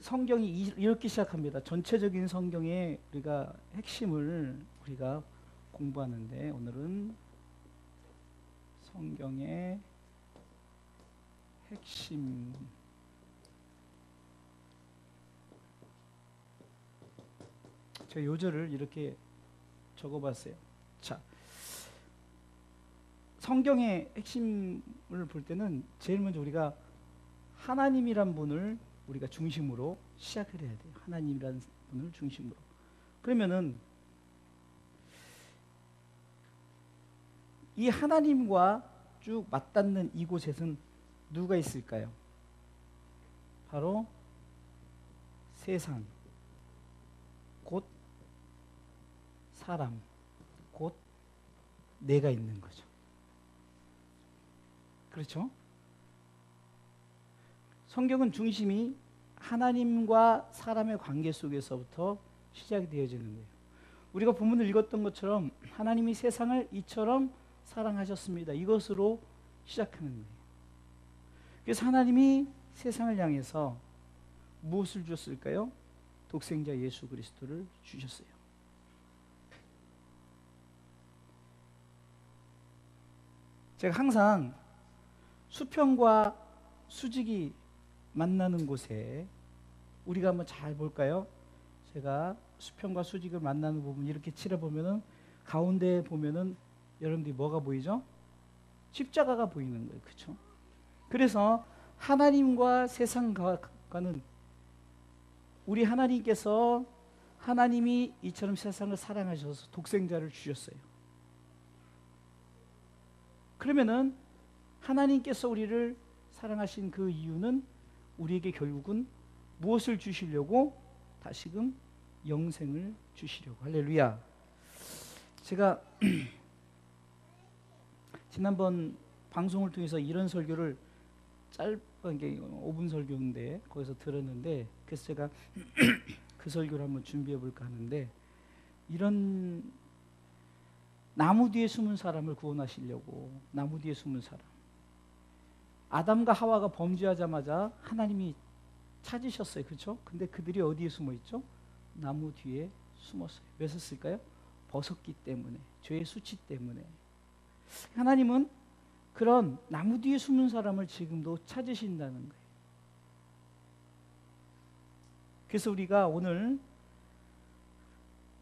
성경이 이렇게 시작합니다. 전체적인 성경의 우리가 핵심을 우리가 공부하는데, 오늘은 성경의 핵심. 제가 요절을 이렇게 적어봤어요. 자, 성경의 핵심을 볼 때는 제일 먼저 우리가 하나님이란 분을 우리가 중심으로 시작을 해야 돼요. 하나님이란 분을 중심으로. 그러면은 이 하나님과 쭉 맞닿는 이곳에는 누가 있을까요? 바로 세상, 곧 사람, 곧 내가 있는 거죠. 그렇죠? 성경은 중심이 하나님과 사람의 관계 속에서부터 시작이 되어지는 거예요. 우리가 본문을 읽었던 것처럼 하나님이 세상을 이처럼 사랑하셨습니다. 이것으로 시작하는 거예요. 그래서 하나님이 세상을 향해서 무엇을 주셨을까요? 독생자 예수 그리스도를 주셨어요. 제가 항상 수평과 수직이 만나는 곳에 우리가 한번 잘 볼까요? 제가 수평과 수직을 만나는 부분 이렇게 칠해보면은 가운데 보면은 여러분들이 뭐가 보이죠? 십자가가 보이는 거예요. 그렇죠? 그래서 하나님과 세상과는 우리 하나님께서 하나님이 이처럼 세상을 사랑하셔서 독생자를 주셨어요. 그러면은 하나님께서 우리를 사랑하신 그 이유는 우리에게 결국은 무엇을 주시려고? 다시금 영생을 주시려고. 할렐루야. 제가 지난번 방송을 통해서 이런 설교를 짧은 게 5분 설교인데 거기서 들었는데, 그래서 제가 그 설교를 한번 준비해 볼까 하는데, 이런 나무 뒤에 숨은 사람을 구원하시려고, 나무 뒤에 숨은 사람, 아담과 하와가 범죄하자마자 하나님이 찾으셨어요. 그렇죠? 근데 그들이 어디에 숨어 있죠? 나무 뒤에 숨었어요. 왜 썼을까요? 벗었기 때문에, 죄의 수치 때문에. 하나님은 그런 나무 뒤에 숨은 사람을 지금도 찾으신다는 거예요. 그래서 우리가 오늘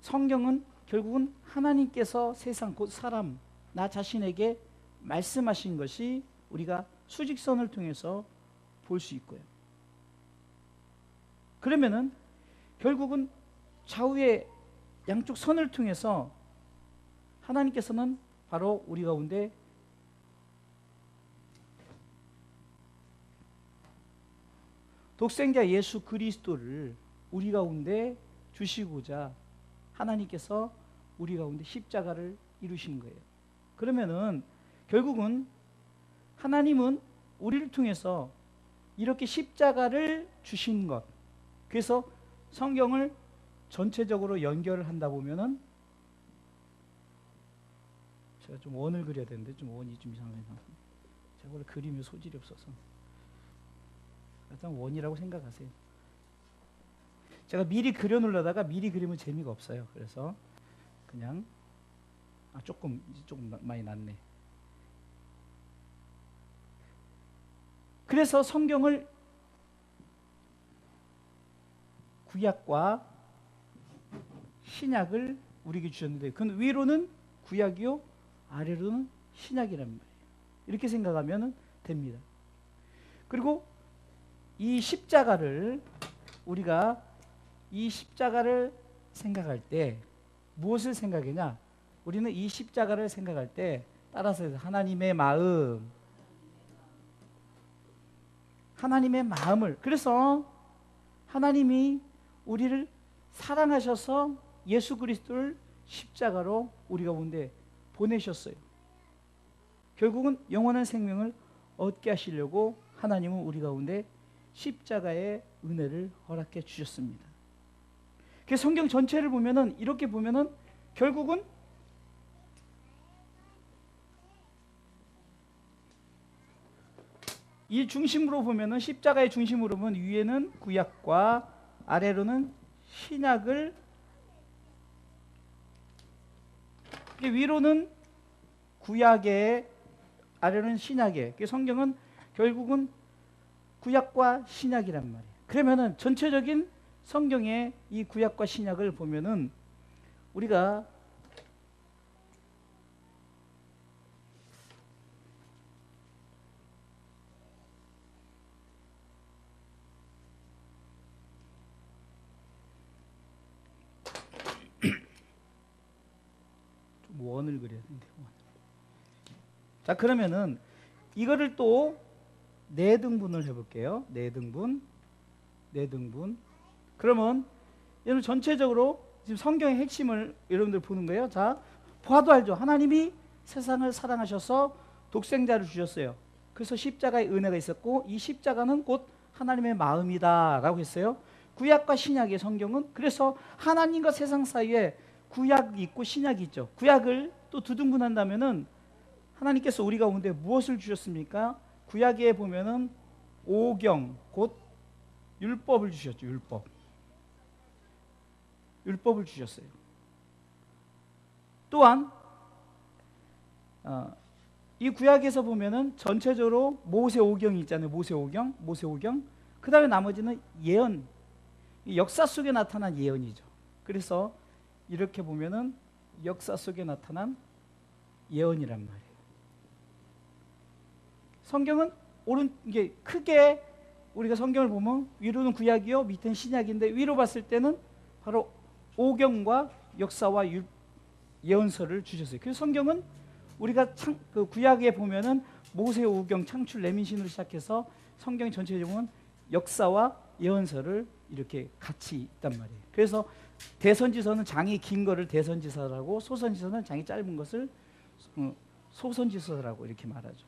성경은 결국은 하나님께서 세상, 곧 사람, 나 자신에게 말씀하신 것이 우리가 수직선을 통해서 볼 수 있고요. 그러면은 결국은 좌우의 양쪽 선을 통해서 하나님께서는 바로 우리 가운데 독생자 예수 그리스도를 우리 가운데 주시고자 하나님께서 우리 가운데 십자가를 이루신 거예요. 그러면은 결국은 하나님은 우리를 통해서 이렇게 십자가를 주신 것, 그래서 성경을 전체적으로 연결을 한다 보면은, 제가 좀 원을 그려야 되는데 좀 원이 좀 이상해서 제가 원래 그림에 소질이 없어서 일단 원이라고 생각하세요. 제가 미리 그려놓으려다가 미리 그리면 재미가 없어요. 그래서 그냥 조금 많이 낫네. 그래서 성경을 구약과 신약을 우리에게 주셨는데, 그 위로는 구약이요, 아래로는 신약이란 말이에요. 이렇게 생각하면 됩니다. 그리고 이 십자가를 우리가 이 십자가를 생각할 때 무엇을 생각하냐? 우리는 이 십자가를 생각할 때 따라서 하나님의 마음, 하나님의 마음을, 그래서 하나님이 우리를 사랑하셔서 예수 그리스도를 십자가로 우리 가운데 보내셨어요. 결국은 영원한 생명을 얻게 하시려고 하나님은 우리 가운데 십자가의 은혜를 허락해 주셨습니다. 그래서 성경 전체를 보면은, 이렇게 보면은 결국은 이 중심으로 보면은 십자가의 중심으로 보면 위에는 구약과 아래로는 신약을, 위로는 구약의, 아래로는 신약의, 성경은 결국은 구약과 신약이란 말이에요. 그러면은 전체적인 성경의 이 구약과 신약을 보면은 우리가 좀 원을 그려야 되는데, 자, 그러면은 이거를 또 네 등분을 해볼게요. 네 등분. 그러면 여러분 전체적으로 지금 성경의 핵심을 여러분들 보는 거예요. 자, 봐도 알죠. 하나님이 세상을 사랑하셔서 독생자를 주셨어요. 그래서 십자가의 은혜가 있었고, 이 십자가는 곧 하나님의 마음이다 라고 했어요. 구약과 신약의 성경은 그래서 하나님과 세상 사이에 구약이 있고 신약이 있죠. 구약을 또 두 등분한다면은 하나님께서 우리 가운데 무엇을 주셨습니까? 구약에 보면은 오경, 곧 율법을 주셨죠. 율법을 주셨어요. 또한 이 구약에서 보면은 전체적으로 모세오경이 있잖아요. 모세오경. 그 다음에 나머지는 예언, 역사 속에 나타난 예언이죠. 그래서 이렇게 보면은 역사 속에 나타난 예언이란 말이에요. 성경은 이게 크게 우리가 성경을 보면 위로는 구약이요, 밑에는 신약인데, 위로 봤을 때는 바로 오경과 역사와 예언서를 주셨어요. 그래서 성경은 우리가 그 구약에 보면은 모세, 오경, 창출, 레민신으로 시작해서 성경 전체에 보면 역사와 예언서를 이렇게 같이 있단 말이에요. 그래서 대선지서는 장이 긴 거를 대선지서라고, 소선지서는 장이 짧은 것을 소선지서라고 이렇게 말하죠.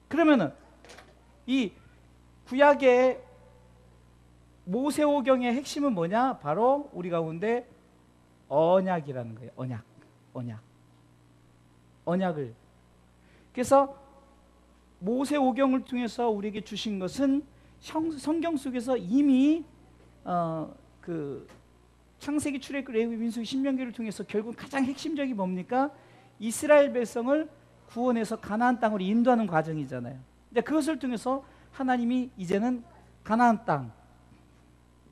그러면은 이 구약의 모세오경의 핵심은 뭐냐? 바로 우리 가운데 언약이라는 거예요. 언약을. 그래서 모세오경을 통해서 우리에게 주신 것은 성경 속에서 이미 그 창세기, 출애굽, 레위기, 민수기, 신명기를 통해서 결국 가장 핵심적이 뭡니까? 이스라엘 백성을 구원해서 가나안 땅으로 인도하는 과정이잖아요. 근데 그것을 통해서 하나님이 이제는 가나안 땅,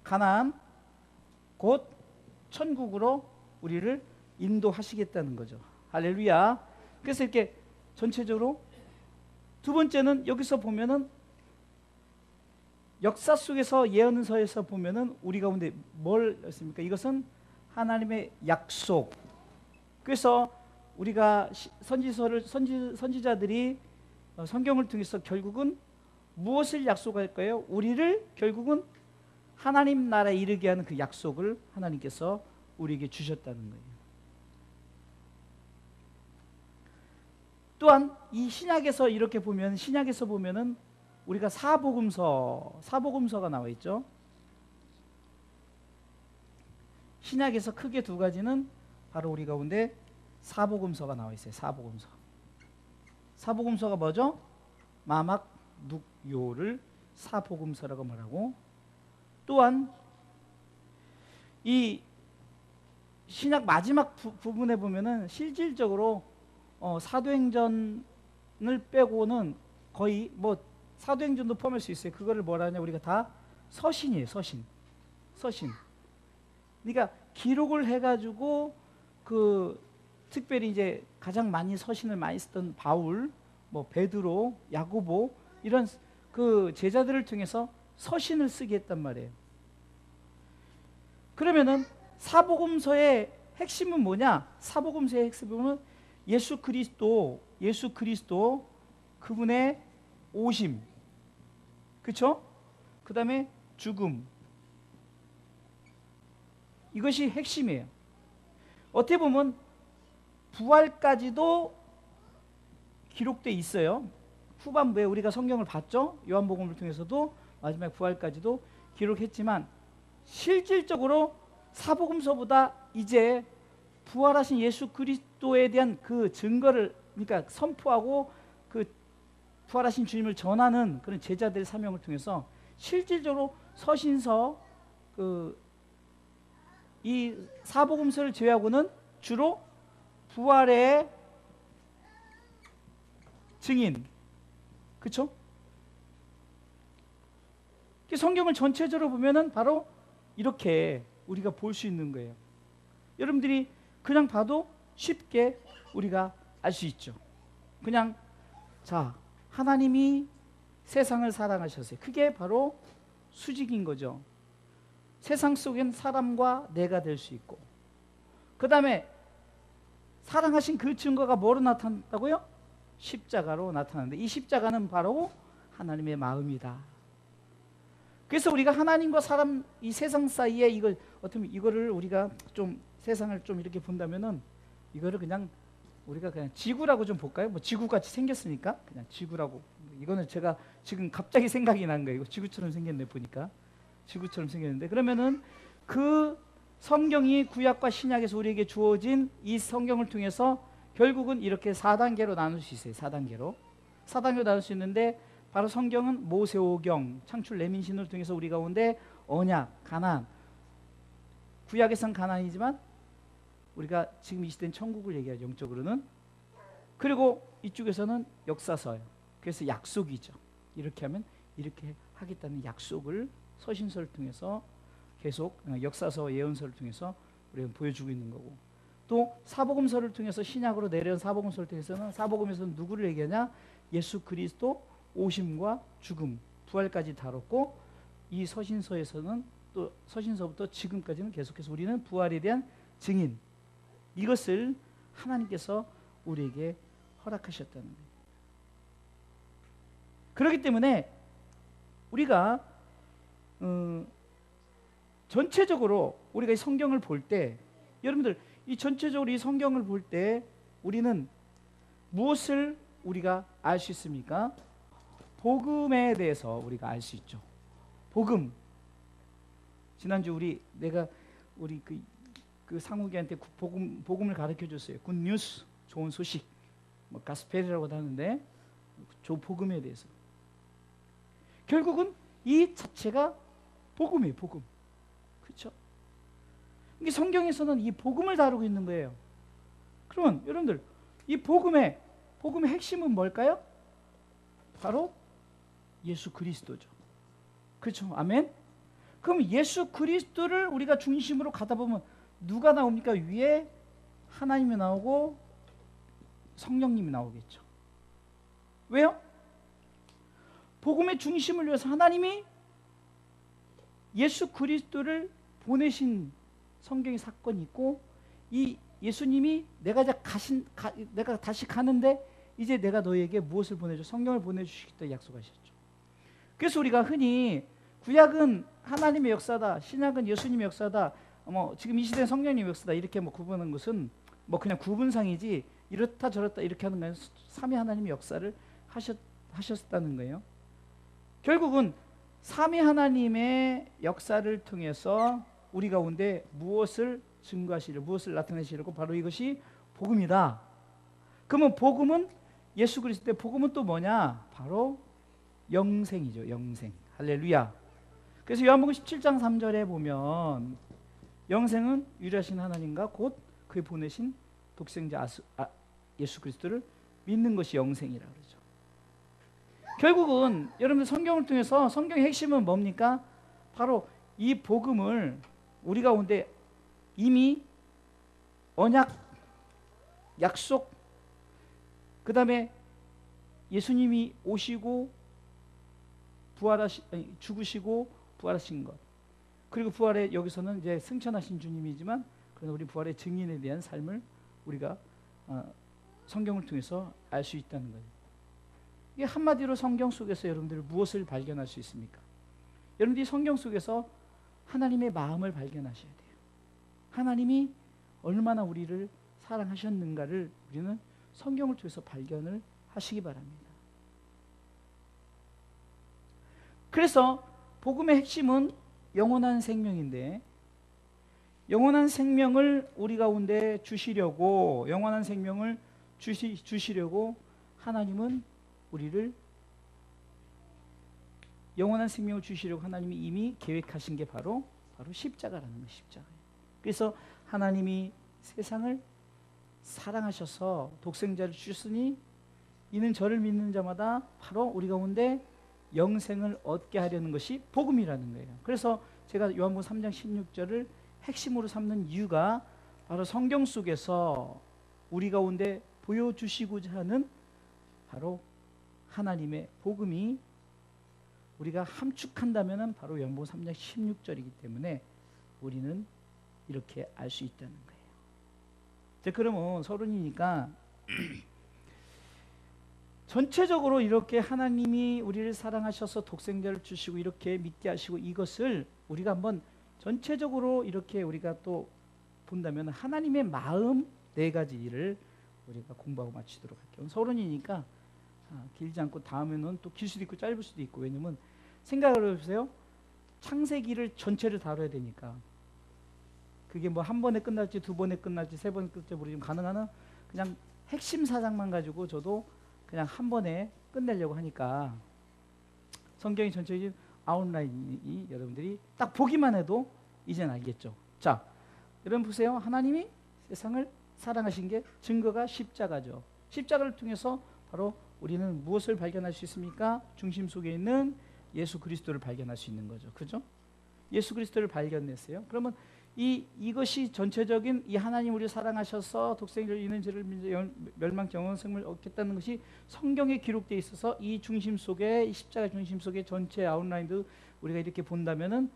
가나안 곧 천국으로 우리를 인도하시겠다는 거죠. 할렐루야. 그래서 이렇게 전체적으로 두 번째는 여기서 보면은 역사 속에서 예언서에서 보면은 우리 가운데 뭘 했습니까? 이것은 하나님의 약속. 그래서 우리가 선지자들이 성경을 통해서 결국은 무엇을 약속할까요? 우리를 결국은 하나님 나라에 이르게 하는 그 약속을 하나님께서 우리에게 주셨다는 거예요. 또한 이 신약에서 이렇게 보면, 신약에서 보면은 우리가 사복음서가 나와 있죠. 신약에서 크게 두 가지는 바로 우리 가운데 사복음서가 나와 있어요. 사복음서가 뭐죠? 마막, 눅, 요를 사복음서라고 말하고, 또한 이 신약 마지막 부분에 보면은 실질적으로 사도행전을 빼고는 거의 뭐 사도행전도 포함할 수 있어요. 그거를 뭐라 하냐, 우리가 다 서신이에요. 서신. 그러니까 기록을 해가지고 그 특별히 이제 가장 많이 서신을 많이 쓰던 바울, 뭐 베드로, 야고보 이런 그 제자들을 통해서 서신을 쓰게 했단 말이에요. 그러면은 사복음서의 핵심은 뭐냐? 사복음서의 핵심은 예수 그리스도 그분의 오심, 그렇죠? 그 다음에 죽음, 이것이 핵심이에요. 어떻게 보면 부활까지도 기록되어 있어요. 후반부에 우리가 성경을 봤죠? 요한복음을 통해서도 마지막 부활까지도 기록했지만, 실질적으로 사복음서보다 이제 부활하신 예수 그리스도에 대한 그 증거를, 그러니까 선포하고 그 부활하신 주님을 전하는 그런 제자들의 사명을 통해서 실질적으로 서신서 이 사복음서를 제외하고는 주로 부활의 증인, 그렇죠? 성경을 전체적으로 보면은 바로 이렇게 우리가 볼 수 있는 거예요. 여러분들이 그냥 봐도 쉽게 우리가 알 수 있죠. 그냥 자, 하나님이 세상을 사랑하셨어요. 그게 바로 수직인 거죠. 세상 속엔 사람과 내가 될 수 있고, 그 다음에 사랑하신 그 증거가 뭐로 나타난다고요? 십자가로 나타나는데, 이 십자가는 바로 하나님의 마음이다. 그래서 우리가 하나님과 사람, 이 세상 사이에 이거를 우리가 좀 세상을 좀 이렇게 본다면은 이거를 그냥 우리가 그냥 지구라고 좀 볼까요? 뭐 지구같이 생겼으니까 그냥 지구라고. 이거는 제가 지금 갑자기 생각이 난 거예요. 이거 지구처럼 생겼네 보니까. 지구처럼 생겼는데, 그러면은 그 성경이 구약과 신약에서 우리에게 주어진 이 성경을 통해서 결국은 이렇게 4단계로 나눌 수 있어요. 4단계로 나눌 수 있는데, 바로 성경은 모세오경, 창출 레민신을 통해서 우리 가운데 언약, 가나안, 구약에선 가나안이지만 우리가 지금 이 시대는 천국을 얘기하죠, 영적으로는. 그리고 이쪽에서는 역사서예요. 그래서 약속이죠. 이렇게 하면 이렇게 하겠다는 약속을 서신서를 통해서 계속, 역사서, 예언서를 통해서 우리가 보여주고 있는 거고, 또 사복음서를 통해서 신약으로 내려온 사복음서를 통해서는, 사복음에서는 누구를 얘기하냐? 예수 그리스도 오심과 죽음, 부활까지 다뤘고, 이 서신서에서는 또 서신서부터 지금까지는 계속해서 우리는 부활에 대한 증인, 이것을 하나님께서 우리에게 허락하셨다는 거예요. 그렇기 때문에 우리가 전체적으로 우리가 이 성경을 볼 때, 여러분들 이 전체적으로 이 성경을 볼 때 우리는 무엇을 우리가 알 수 있습니까? 복음에 대해서 우리가 알 수 있죠. 복음. 지난주 우리 그 상욱이한테 복음을 가르쳐 줬어요. 굿뉴스, 좋은 소식, 뭐 가스펠이라고도 하는데, 저 복음에 대해서. 결국은 이 자체가 복음이에요, 복음. 그렇죠? 이게 성경에서는 이 복음을 다루고 있는 거예요. 그러면 여러분들, 이 복음의 핵심은 뭘까요? 바로 예수 그리스도죠. 그렇죠? 아멘? 그럼 예수 그리스도를 우리가 중심으로 가다 보면 누가 나옵니까? 위에 하나님이 나오고 성령님이 나오겠죠. 왜요? 복음의 중심을 위해서 하나님이 예수 그리스도를 보내신 성경의 사건이 있고, 이 예수님이 내가 다시 가는데 이제 내가 너에게 무엇을 보내줘? 성경을 보내주시겠다 약속하셨죠. 그래서 우리가 흔히 구약은 하나님의 역사다, 신약은 예수님의 역사다, 지금 이 시대는 성령님의 역사다, 이렇게 구분하는 것은 그냥 구분상이지, 이렇다 저렇다 이렇게 하는 거예요. 삼위 하나님의 역사를 하셨다는 거예요. 결국은 삼위 하나님의 역사를 통해서 우리 가운데 무엇을 무엇을 나타내시려고, 바로 이것이 복음이다. 그러면 복음은, 예수 그리스도의 복음은 또 뭐냐? 바로 영생이죠. 영생. 할렐루야. 그래서 요한복음 17장 3절에 보면 영생은 유일하신 하나님과 곧 그의 보내신 독생자 예수 그리스도를 믿는 것이 영생이라 그러죠. 결국은 여러분들 성경을 통해서 성경의 핵심은 뭡니까? 바로 이 복음을 우리 가운데 이미 언약, 약속, 그 다음에 예수님이 오시고 죽으시고 부활하신 것, 그리고 부활에 여기서는 이제 승천하신 주님이지만, 그러나 우리 부활의 증인에 대한 삶을 우리가 성경을 통해서 알 수 있다는 거예요. 이게 한마디로 성경 속에서 여러분들 무엇을 발견할 수 있습니까? 여러분들이 성경 속에서 하나님의 마음을 발견하셔야 돼요. 하나님이 얼마나 우리를 사랑하셨는가를 우리는 성경을 통해서 발견을 하시기 바랍니다. 그래서 복음의 핵심은 영원한 생명인데, 영원한 생명을 우리 가운데 주시려고, 영원한 생명을 주시려고 하나님은 우리를 영원한 생명을 주시려고 하나님이 이미 계획하신 게 바로 십자가라는 거예요. 십자가. 그래서 하나님이 세상을 사랑하셔서 독생자를 주셨으니 이는 저를 믿는 자마다 바로 우리 가운데 영생을 얻게 하려는 것이 복음이라는 거예요. 그래서 제가 요한복음 3장 16절을 핵심으로 삼는 이유가 바로 성경 속에서 우리 가운데 보여주시고자 하는 바로 하나님의 복음이 우리가 함축한다면 바로 요한복음 3장 16절이기 때문에 우리는 이렇게 알 수 있다는 거예요. 자, 그러면 서론이니까 전체적으로 이렇게 하나님이 우리를 사랑하셔서 독생자를 주시고 이렇게 믿게 하시고 이것을 우리가 한번 전체적으로 이렇게 우리가 또 본다면 하나님의 마음 네 가지를 우리가 공부하고 마치도록 할게요. 서론이니까 길지 않고 다음에는 또 길 수도 있고 짧을 수도 있고, 왜냐면 생각을 해보세요. 창세기를 전체를 다뤄야 되니까 그게 뭐 한 번에 끝날지 두 번에 끝날지 세 번에 끝날지 모르지만 가능한 그냥 핵심 사상만 가지고 저도 그냥 한 번에 끝내려고 하니까 성경이 전체적인 아웃라인이 여러분들이 딱 보기만 해도 이젠 알겠죠. 자, 여러분 보세요. 하나님이 세상을 사랑하신 게 증거가 십자가죠. 십자가를 통해서 바로 우리는 무엇을 발견할 수 있습니까? 중심 속에 있는 예수 그리스도를 발견할 수 있는 거죠. 그죠? 예수 그리스도를 발견했어요. 그러면 이것이 전체적인 이 하나님 우리를 사랑하셔서 독생자를 있는 죄를 멸망 영원 생명을 얻겠다는 것이 성경에 기록되어 있어서 이 중심 속에, 이 십자가 중심 속에 전체 아웃라인도 우리가 이렇게 본다면은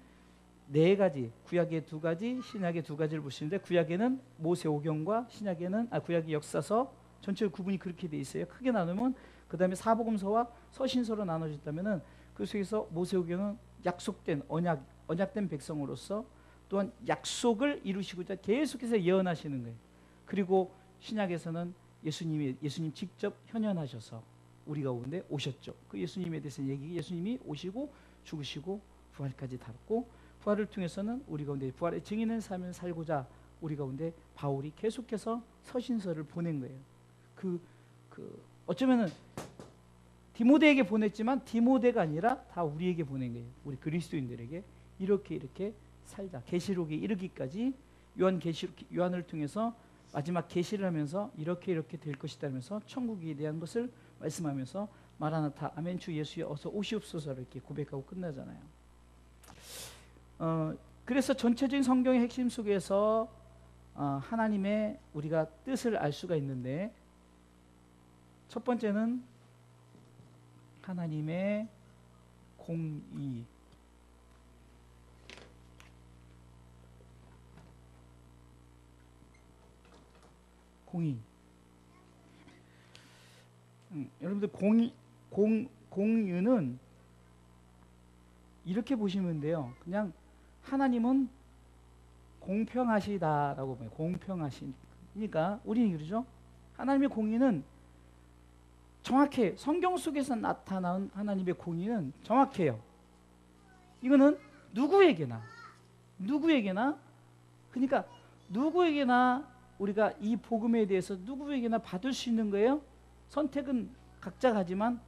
네 가지, 구약의 두 가지, 신약의 두 가지를 보시는데, 구약에는 모세오경과 신약에는 구약의 역사서 전체 구분이 그렇게 돼 있어요. 크게 나누면 그 다음에 사복음서와 서신서로 나눠졌다면은 그 속에서 모세오경은 약속된 언약된 백성으로서 또한 약속을 이루시고자 계속해서 예언하시는 거예요. 그리고 신약에서는 예수님 직접 현현하셔서 우리 가운데 오셨죠. 그 예수님에 대해서 예수님이 오시고 죽으시고 부활까지 다뤘고, 부활을 통해서는 우리 가운데 부활의 증인의 삶을 살고자 우리 가운데 바울이 계속해서 서신서를 보낸 거예요. 어쩌면은 디모데에게 보냈지만 디모데가 아니라 다 우리에게 보낸 거예요. 우리 그리스도인들에게 이렇게 살자. 계시록에 이르기까지 요한을 통해서 마지막 계시를 하면서 이렇게 될 것이다 하면서 천국에 대한 것을 말씀하면서 마라나타 아멘 주 예수여 어서 오시옵소서 이렇게 고백하고 끝나잖아요. 그래서 전체적인 성경의 핵심 속에서 하나님의 우리가 뜻을 알 수가 있는데, 첫 번째는 하나님의 공의. 여러분들 공의는 이렇게 보시면 돼요. 그냥 하나님은 공평하시다라고 봐요. 공평하시니까 우리는 그러죠. 하나님의 공의는 정확해. 성경 속에서 나타나는 하나님의 공의는 정확해요. 이거는 누구에게나 그러니까 누구에게나 우리가 이 복음에 대해서 누구에게나 받을 수 있는 거예요. 선택은 각자 가지만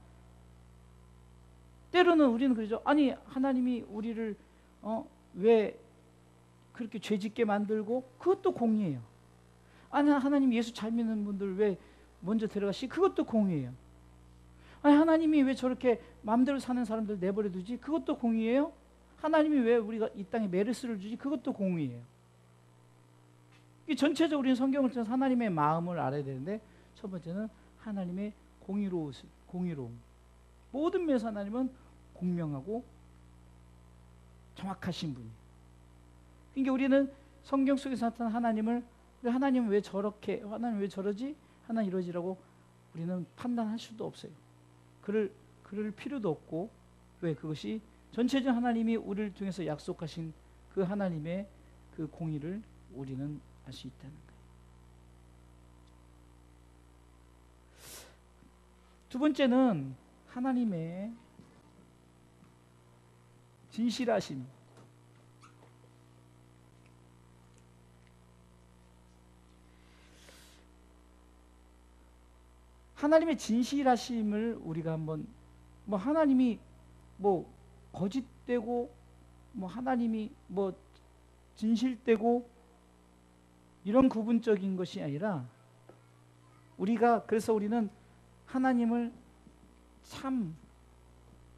때로는 우리는 그러죠. 아니 하나님이 우리를 왜 그렇게 죄짓게 만들고, 그것도 공의예요. 아니 하나님 예수 잘 믿는 분들 왜 먼저 데려가시? 그것도 공의예요. 아니 하나님이 왜 저렇게 마음대로 사는 사람들 내버려 두지? 그것도 공의예요. 하나님이 왜 우리가 이 땅에 메르스를 주지? 그것도 공의예요. 이 전체적으로 우리는 성경을 통해서 하나님의 마음을 알아야 되는데, 첫 번째는 하나님의 공의로움. 모든 면에서 하나님은 공명하고 정확하신 분이에요. 그러니까 우리는 성경 속에서 나타난 하나님은 왜 저렇게, 하나님 왜 저러지? 하나님 이러지라고 우리는 판단할 수도 없어요. 그럴 필요도 없고, 왜? 그것이 전체적인 하나님이 우리를 통해서 약속하신 그 하나님의 그 공의를 우리는 알 수 있다는 거예요. 두 번째는 하나님의 진실하심. 하나님의 진실하심을 우리가 한번, 하나님이 거짓되고 뭐 하나님이 뭐 진실되고 이런 구분적인 것이 아니라 그래서 우리는 하나님을 참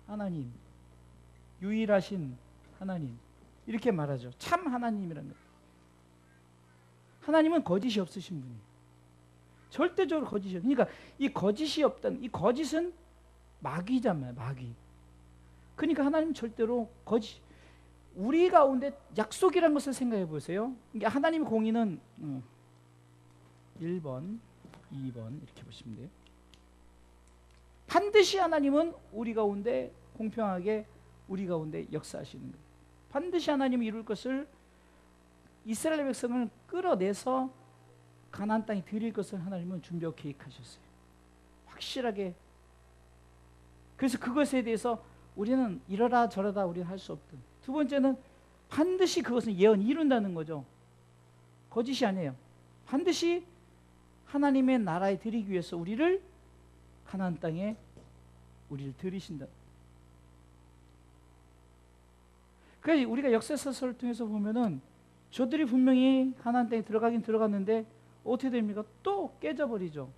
하나님, 유일하신 하나님 이렇게 말하죠. 참 하나님이라는 거예요. 하나님은 거짓이 없으신 분이에요. 절대적으로 거짓이 없어요. 그러니까 이 거짓이 없다는, 이 거짓은 마귀잖아요. 마귀. 그러니까 하나님 절대로 거짓, 우리 가운데 약속이라는 것을 생각해 보세요. 그러니까 하나님의 공의는 1번, 2번 이렇게 보시면 돼요. 반드시 하나님은 우리 가운데 공평하게 우리 가운데 역사하시는 거예요. 반드시 하나님이 이룰 것을, 이스라엘 백성을 끌어내서 가나안 땅에 드릴 것을 하나님은 준비하고 계획하셨어요. 확실하게. 그래서 그것에 대해서 우리는 이러다 저러다 우리는 할 수 없던. 두 번째는 반드시 그것은 예언 이룬다는 거죠. 거짓이 아니에요. 반드시 하나님의 나라에 드리기 위해서 우리를 가나안 땅에 우리를 들이신다. 그래서 우리가 역사서를 통해서 보면은 저들이 분명히 가나안 땅에 들어가긴 들어갔는데 어떻게 됩니까? 또 깨져버리죠.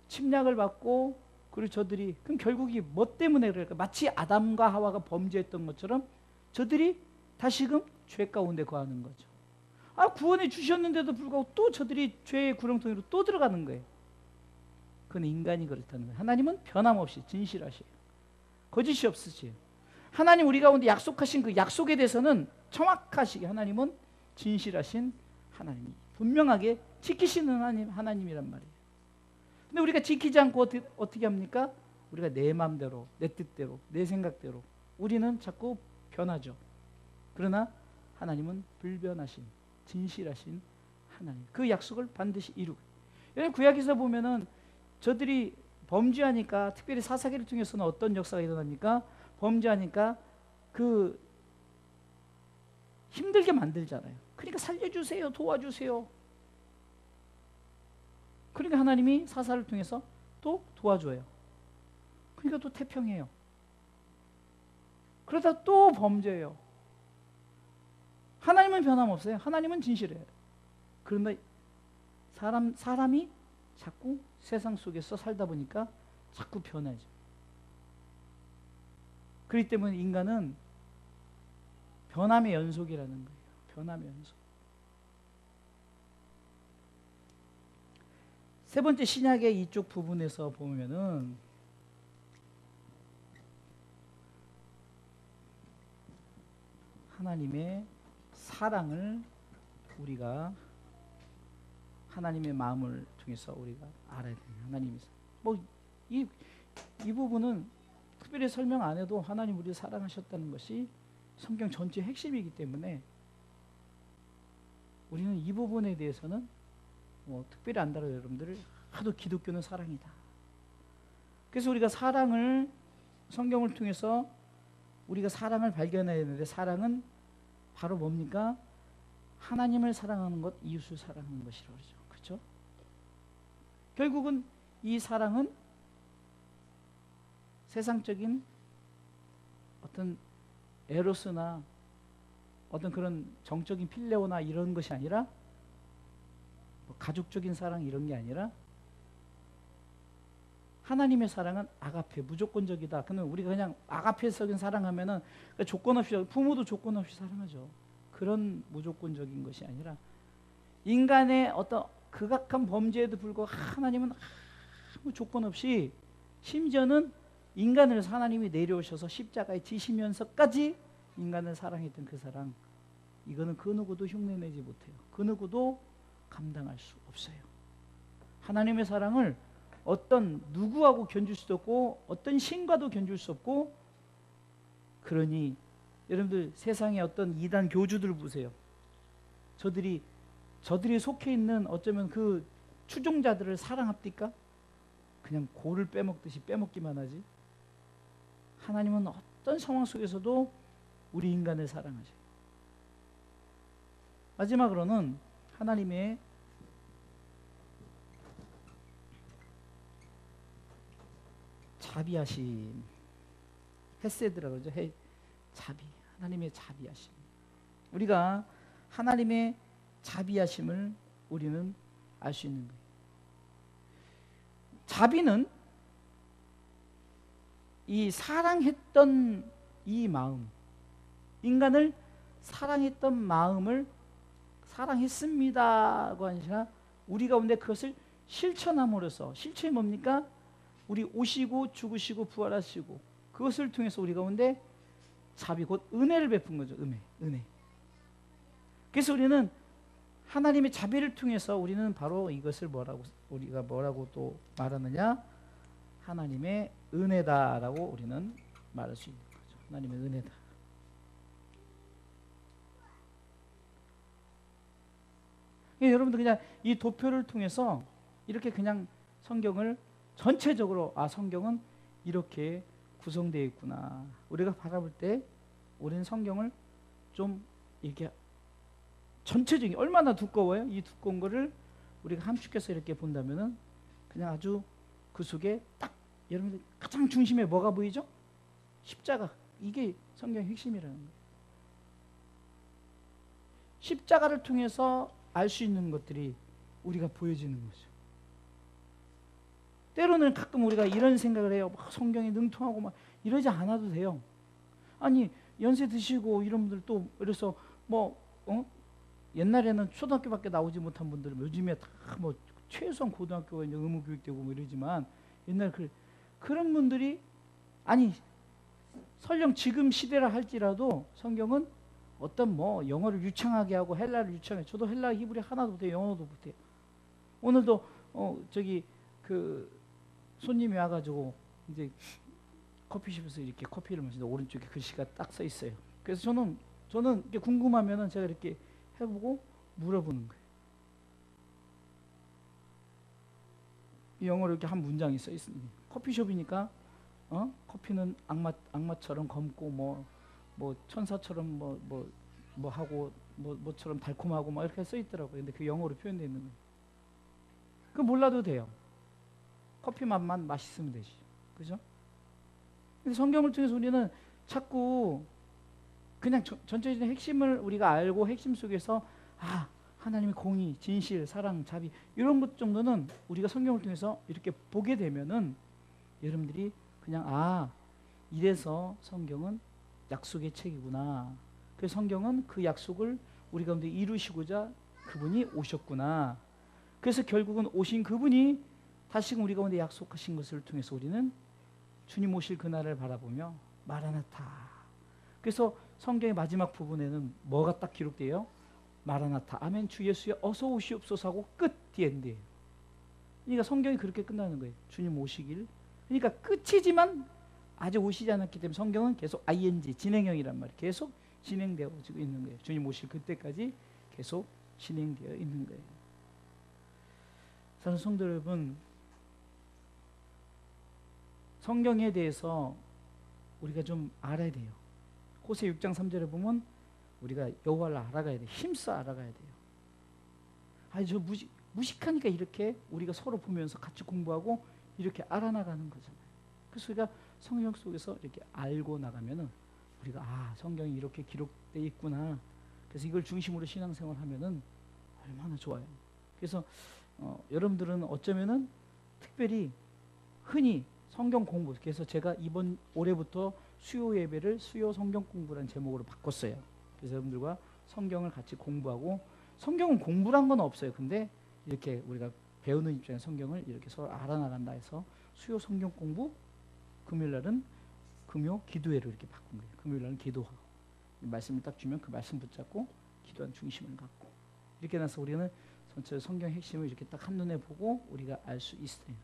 침략을 받고, 그리고 저들이, 그럼 결국이 뭐 때문에 그럴까? 마치 아담과 하와가 범죄했던 것처럼 저들이 다시금 죄 가운데 거하는 거죠. 구원해 주셨는데도 불구하고 또 저들이 죄의 구렁텅이로 또 들어가는 거예요. 그건 인간이 그렇다는 거예요. 하나님은 변함없이 진실하시에요. 거짓이 없으시에요. 하나님 우리 가운데 약속하신 그 약속에 대해서는 정확하시게 하나님은 진실하신 하나님이 분명하게 지키시는 하나님이란 말이에요. 근데 우리가 지키지 않고 어떻게 합니까? 우리가 내 마음대로, 내 뜻대로, 내 생각대로 우리는 자꾸 변하죠. 그러나 하나님은 불변하신 진실하신 하나님, 그 약속을 반드시 이루고. 여러분 구약에서 보면은 저들이 범죄하니까, 특별히 사사기를 통해서는 어떤 역사가 일어납니까? 범죄하니까 그 힘들게 만들잖아요. 그러니까 살려주세요, 도와주세요. 그러니까 하나님이 사사를 통해서 또 도와줘요. 그러니까 또 태평해요. 그러다 또 범죄해요. 하나님은 변함없어요. 하나님은 진실해요. 그런데 사람이 자꾸 세상 속에서 살다 보니까 자꾸 변하죠. 그렇기 때문에 인간은 변함의 연속이라는 거예요. 변함의 연속. 세 번째, 신약의 이쪽 부분에서 보면은 하나님의 사랑을 우리가, 하나님의 마음을 통해서 우리가 알아야 돼요. 하나님이 이 부분은 특별히 설명 안 해도 하나님 우리를 사랑하셨다는 것이 성경 전체의 핵심이기 때문에 우리는 이 부분에 대해서는 특별히 안다고 여러분들을, 하도 기독교는 사랑이다. 그래서 우리가 사랑을, 성경을 통해서 우리가 사랑을 발견해야 되는데, 사랑은 바로 뭡니까? 하나님을 사랑하는 것, 이웃을 사랑하는 것이라고 그러죠. 그렇죠? 결국은 이 사랑은 세상적인 어떤 에로스나 어떤 그런 정적인 필레오나 이런 것이 아니라, 가족적인 사랑 이런 게 아니라, 하나님의 사랑은 아가페, 무조건적이다. 그러면 우리가 그냥 아가페적인 사랑하면은 조건 없이, 부모도 조건 없이 사랑하죠. 그런 무조건적인 것이 아니라 인간의 어떤 극악한 범죄에도 불구하고 하나님은 아무 조건 없이, 심지어는 인간을 하나님이 내려오셔서 십자가에 지시면서까지 인간을 사랑했던 그 사랑, 이거는 그 누구도 흉내내지 못해요. 그 누구도 감당할 수 없어요. 하나님의 사랑을 어떤 누구하고 견줄 수도 없고 어떤 신과도 견줄 수 없고. 그러니 여러분들 세상에 어떤 이단 교주들 보세요. 저들이 속해 있는 어쩌면 그 추종자들을 사랑합니까? 그냥 고를 빼먹듯이 빼먹기만 하지. 하나님은 어떤 상황 속에서도 우리 인간을 사랑하셔요. 마지막으로는 하나님의 자비하심, 헤세드라고 그러죠. 자비, 하나님의 자비하심. 우리가 하나님의 자비하심을 우리는 알 수 있는 거예요. 자비는 이 사랑했던 이 마음, 인간을 사랑했던 마음을 사랑했습니다가 아니라 우리 가운데 그것을 실천함으로써, 실천이 뭡니까? 우리 오시고 죽으시고 부활하시고 그것을 통해서 우리 가운데 자비, 곧 은혜를 베푼 거죠. 은혜. 그래서 우리는 하나님의 자비를 통해서 우리는 바로 이것을 우리가 뭐라고 또 말하느냐? 하나님의 은혜다라고 우리는 말할 수 있는 거죠. 하나님의 은혜다. 여러분들 그냥 이 도표를 통해서 이렇게 그냥 성경을 전체적으로 성경은 이렇게 구성되어 있구나. 우리가 바라볼 때 우리는 성경을 좀 이렇게 전체적인, 얼마나 두꺼워요? 이 두꺼운 거를 우리가 함축해서 이렇게 본다면은 그냥 아주 그 속에 딱 여러분들 가장 중심에 뭐가 보이죠? 십자가. 이게 성경의 핵심이라는 거예요. 십자가를 통해서 알 수 있는 것들이 우리가 보여지는 거죠. 때로는 가끔 우리가 이런 생각을 해요. 막 성경에 능통하고 막 이러지 않아도 돼요. 아니 연세 드시고 이런 분들 또 그래서 옛날에는 초등학교밖에 나오지 못한 분들은 요즘에 다 뭐 최소한 고등학교가 이제 의무교육되고 뭐 이러지만 옛날 그런 분들이 아니 설령 지금 시대라 할지라도 성경은 어떤 영어를 유창하게 하고 헬라를 유창하게, 저도 헬라 히브리 하나도 못해요. 영어도 못해요. 오늘도 저기 그 손님이 와가지고 이제 커피숍에서 이렇게 커피를 마시는데 오른쪽에 글씨가 딱 써 있어요. 그래서 저는 이렇게 궁금하면은 제가 이렇게 해보고 물어보는 거예요. 이 영어로 이렇게 한 문장이 써 있습니다. 커피숍이니까 커피는 악마처럼 검고 뭐 천사처럼 뭐 하고 뭐처럼 달콤하고 막 이렇게 써 있더라고요. 근데 그 영어로 표현되어 있는 거예요. 그거 몰라도 돼요. 커피 맛만 맛있으면 되지. 그죠? 근데 성경을 통해서 우리는 자꾸 그냥 전체적인 핵심을 우리가 알고 핵심 속에서 하나님의 공의, 진실, 사랑, 자비 이런 것 정도는 우리가 성경을 통해서 이렇게 보게 되면은 여러분들이 그냥 이래서 성경은 약속의 책이구나. 그래서 성경은 그 약속을 우리 가운데 이루시고자 그분이 오셨구나. 그래서 결국은 오신 그분이 다시금 우리 가운데 약속하신 것을 통해서 우리는 주님 오실 그날을 바라보며 마라나타. 그래서 성경의 마지막 부분에는 뭐가 딱 기록돼요? 마라나타, 아멘, 주 예수여 어서 오시옵소서 하고 끝, 디엔드예요. 그러니까 성경이 그렇게 끝나는 거예요. 주님 오시길. 그러니까 끝이지만 아직 오시지 않았기 때문에 성경은 계속 ing, 진행형이란 말이에요. 계속 진행되어 있는 거예요. 주님 오실 그때까지 계속 진행되어 있는 거예요. 사랑하는 성도 여러분, 성경에 대해서 우리가 좀 알아야 돼요. 호세 6장 3절에 보면 우리가 여호와를 알아가야 돼요. 힘써 알아가야 돼요. 저 무식하니까 이렇게 우리가 서로 보면서 같이 공부하고 이렇게 알아나가는 거잖아요. 그래서 우리가 성경 속에서 이렇게 알고 나가면은 우리가 성경이 이렇게 기록되어 있구나. 그래서 이걸 중심으로 신앙생활 하면은 얼마나 좋아요. 그래서 여러분들은 어쩌면은 특별히 흔히 성경 공부, 그래서 제가 이번 올해부터 수요 예배를 수요 성경 공부라는 제목으로 바꿨어요. 그래서 여러분들과 성경을 같이 공부하고, 성경은 공부란 건 없어요. 근데 이렇게 우리가 배우는 입장에서 성경을 이렇게 서로 알아나간다 해서 수요 성경 공부, 금요일 날은 금요 기도회로 이렇게 바꾼 거예요. 금요일 날은 기도하고 말씀을 딱 주면 그 말씀 붙잡고 기도하는 중심을 갖고 이렇게 나서 우리는 전체 성경 핵심을 이렇게 딱 한눈에 보고 우리가 알 수 있어요.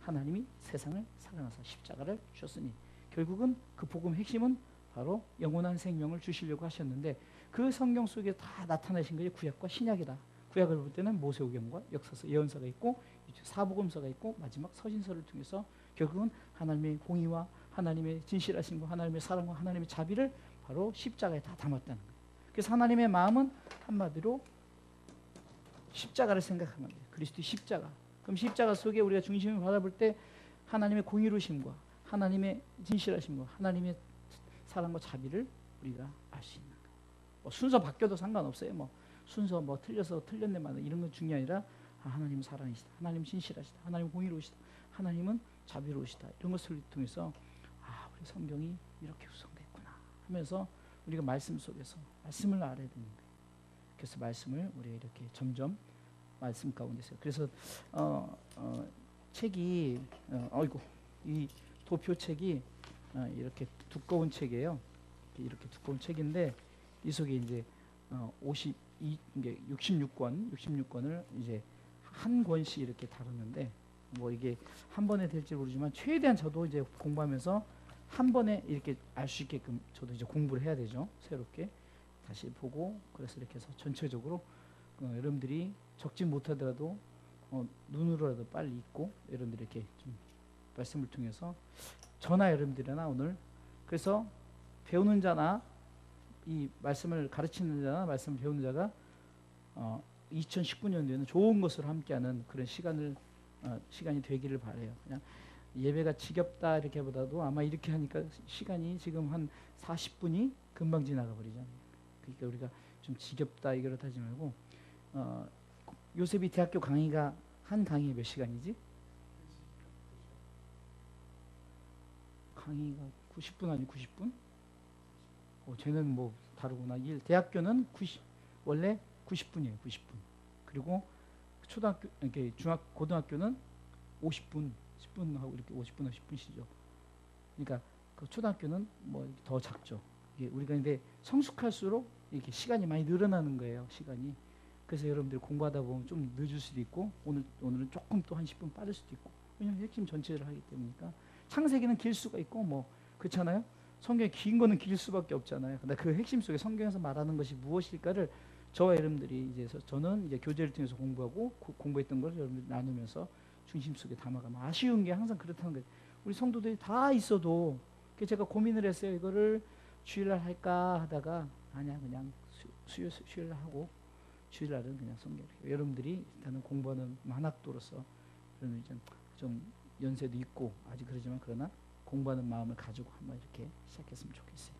하나님이 세상을 사랑하사 십자가를 주셨으니, 결국은 그 복음 핵심은 바로 영원한 생명을 주시려고 하셨는데, 그 성경 속에 다 나타나신 것이 구약과 신약이다. 구약을 볼 때는 모세오경과 역사서, 예언서가 있고 사복음서가 있고 마지막 서신서를 통해서 결국은 하나님의 공의와 하나님의 진실하심과 하나님의 사랑과 하나님의 자비를 바로 십자가에 다 담았다는 거예요. 그래서 하나님의 마음은 한마디로 십자가를 생각하는 거예요. 그리스도의 십자가. 그럼 십자가 속에 우리가 중심을 바라볼 때 하나님의 공의로심과 하나님의 진실하심과 하나님의 사랑과 자비를 우리가 알 수 있는 거예요. 뭐 순서 바뀌어도 상관없어요. 뭐 순서 뭐 틀려서 틀렸네 마네 이런 건 중요한 게 아니라 하나님은 사랑이시다. 하나님은 신실하시다. 하나님은 공의로우시다. 하나님은 자비로우시다. 이런 것을 통해서 우리 성경이 이렇게 구성됐구나 하면서 우리가 말씀 속에서 말씀을 알아야 되는 거예요. 그래서 말씀을 우리가 이렇게 점점 말씀 가운데서 그래서 책이 이 도표책이 이렇게 두꺼운 책이에요. 이렇게 두꺼운 책인데 이 속에 이제 66권을 이제 한 권씩 이렇게 다루는데 뭐 이게 한 번에 될지 모르지만 최대한 저도 이제 공부하면서 한 번에 이렇게 알 수 있게끔 저도 이제 공부를 해야 되죠. 새롭게 다시 보고 그래서 이렇게 해서 전체적으로 여러분들이 적지 못하더라도 눈으로라도 빨리 읽고 여러분들이 이렇게 좀 말씀을 통해서 저나 여러분들이나 오늘 그래서 배우는 자나 이 말씀을 가르치는 자나 말씀을 배우는 자가 2019년도에는 좋은 것을 함께하는 그런 시간이 되기를 바라요. 그냥 예배가 지겹다 이렇게 보다도 아마 이렇게 하니까 시간이 지금 한 40분이 금방 지나가 버리잖아요. 그러니까 우리가 좀 지겹다 이거를 하지 말고 요셉이 대학교 강의가 한 강의에 몇 시간이지? 강의가 90분 아니 90분? 쟤는 뭐 다르구나. 대학교는 원래 90분이에요. 90분. 그리고 초등학교, 이렇게 고등학교는 50분, 10분 하고 이렇게 50분, 10분씩이죠. 그러니까 그 초등학교는 뭐 더 작죠. 이게 우리가 근데 성숙할수록 이렇게 시간이 많이 늘어나는 거예요. 시간이. 그래서 여러분들 공부하다 보면 좀 늦을 수도 있고 오늘은 조금 또 한 10분 빠를 수도 있고 왜냐면 핵심 전체를 하기 때문이니까 창세기는 길 수가 있고 뭐 그렇잖아요. 성경이 긴 거는 길 수밖에 없잖아요. 근데 그 핵심 속에 성경에서 말하는 것이 무엇일까를 저와 여러분들이 이제 저는 이제 교제를 통해서 공부하고 공부했던 걸 여러분들 나누면서 중심 속에 담아가면 아쉬운 게 항상 그렇다는 거예요. 우리 성도들이 다 있어도 제가 고민을 했어요. 이거를 주일날 할까 하다가 아니야 그냥 수요일 하고 주일날은 그냥 성경. 여러분들이 일단은 공부하는 만학도로서 좀 연세도 있고 아직 그러지만 그러나 공부하는 마음을 가지고 한번 이렇게 시작했으면 좋겠어요.